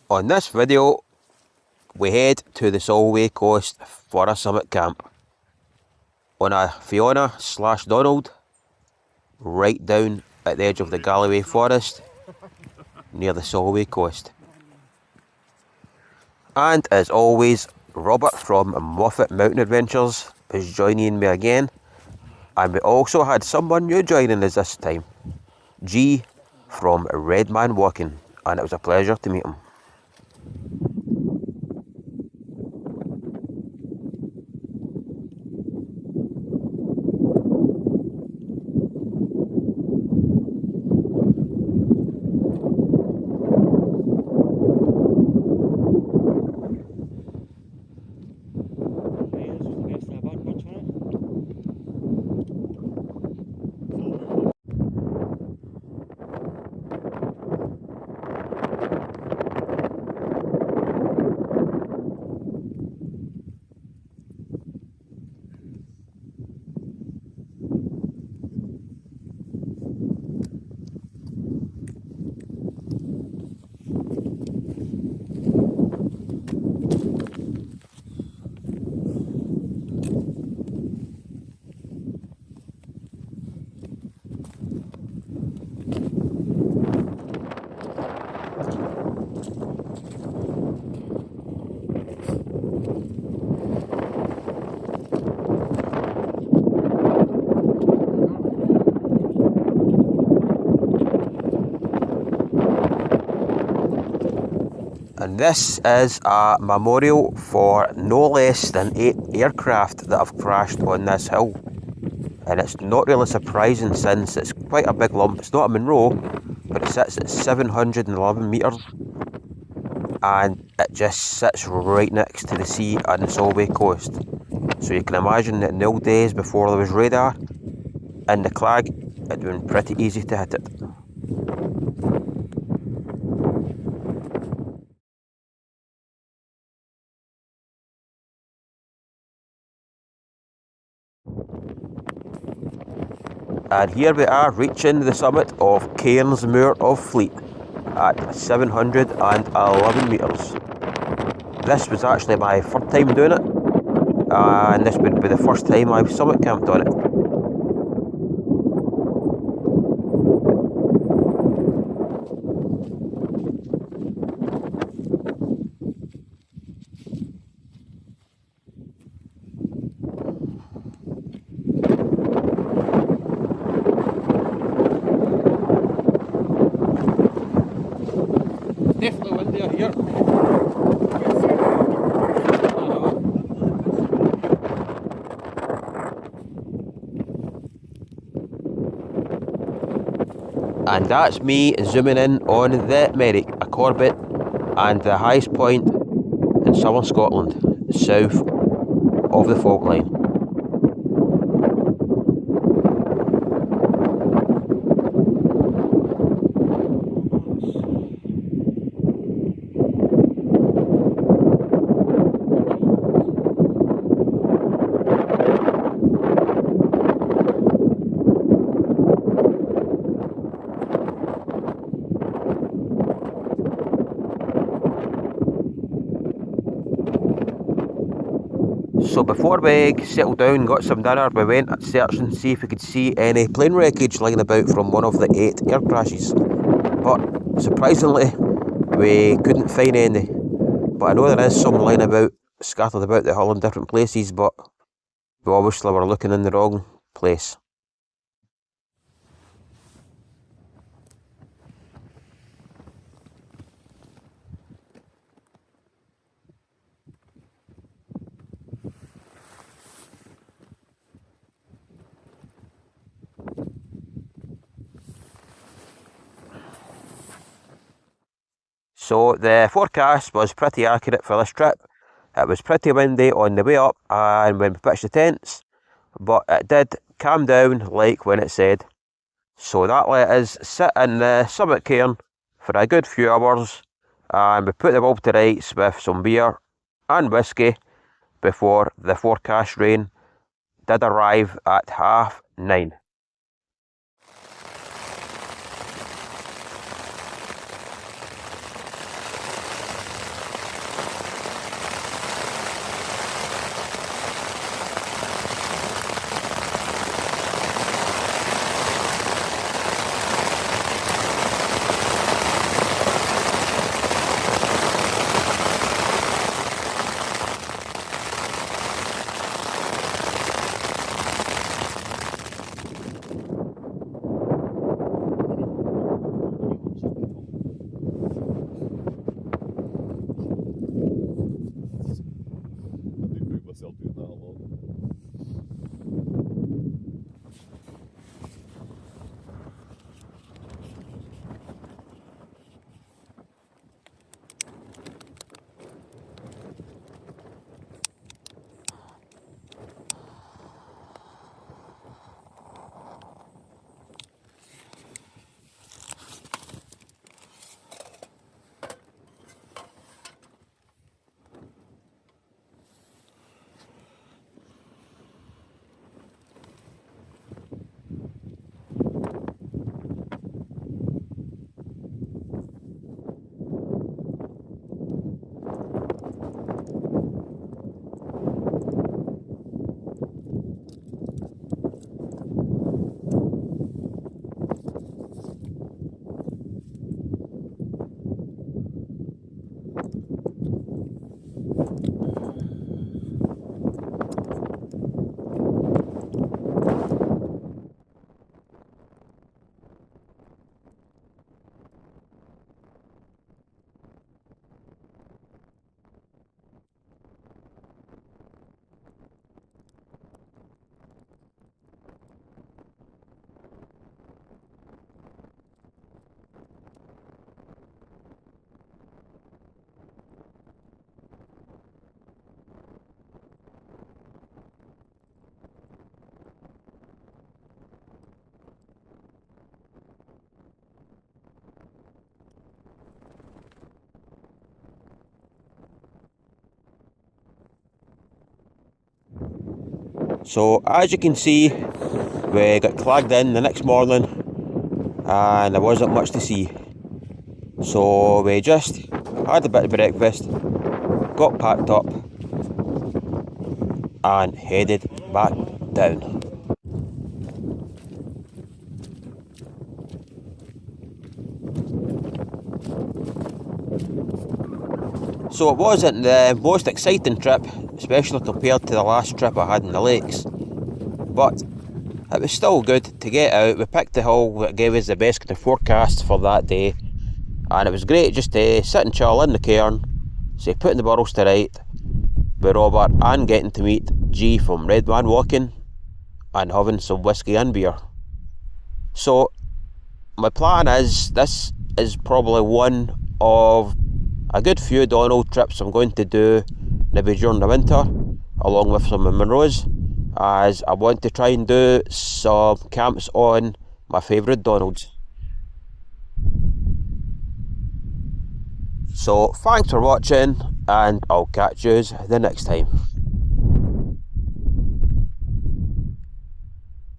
On this video, we head to the Galloway coast for a summit camp on a Fiona/Donald right down at the edge of the Galloway forest near the Galloway coast. And as always, Robert from Moffat Mountain Adventures is joining me again, and we also had someone new joining us this time, G from Red Man Walking, and it was a pleasure to meet him. And this is a memorial for no less than 8 aircraft that have crashed on this hill. And it's not really surprising since it's quite a big lump. It's not a Monroe, but it sits at 711 metres. And it just sits right next to the sea on the Galloway coast. So you can imagine that in the old days before there was radar in the Clag, it would have been pretty easy to hit it. And here we are reaching the summit of Cairnsmuir of Fleet at 711 metres. This was actually my first time doing it, and this would be the first time I've summit camped on it. Definitely windier here. And that's me zooming in on the Merrick, a Corbett, and the highest point in southern Scotland, south of the fault line. So before we settled down, got some dinner, we went searching to see if we could see any plane wreckage lying about from one of the 8 air crashes. But surprisingly, we couldn't find any. But I know there is some lying about, scattered about the hull in different places, but we obviously were looking in the wrong place. So the forecast was pretty accurate for this trip. It was pretty windy on the way up and when we pitched the tents, but it did calm down like when it said. So that let us sit in the summit cairn for a good few hours, and we put the bulb to rights with some beer and whiskey before the forecast rain did arrive at 9:30. So as you can see, we got clagged in the next morning and there wasn't much to see. So we just had a bit of breakfast, got packed up and headed back down. So it wasn't the most exciting trip, especially compared to the last trip I had in the lakes, but it was still good to get out. We picked the hill that gave us the best kind of forecast for that day, and it was great just to sit and chill in the cairn, say putting the burrows to right with Robert and getting to meet G from Red Man Walking and having some whiskey and beer. So my plan is, this is probably one of a good few Donald trips I'm going to do maybe during the winter, along with some of Monroe's, as I want to try and do some camps on my favourite Donalds. So thanks for watching, and I'll catch you the next time.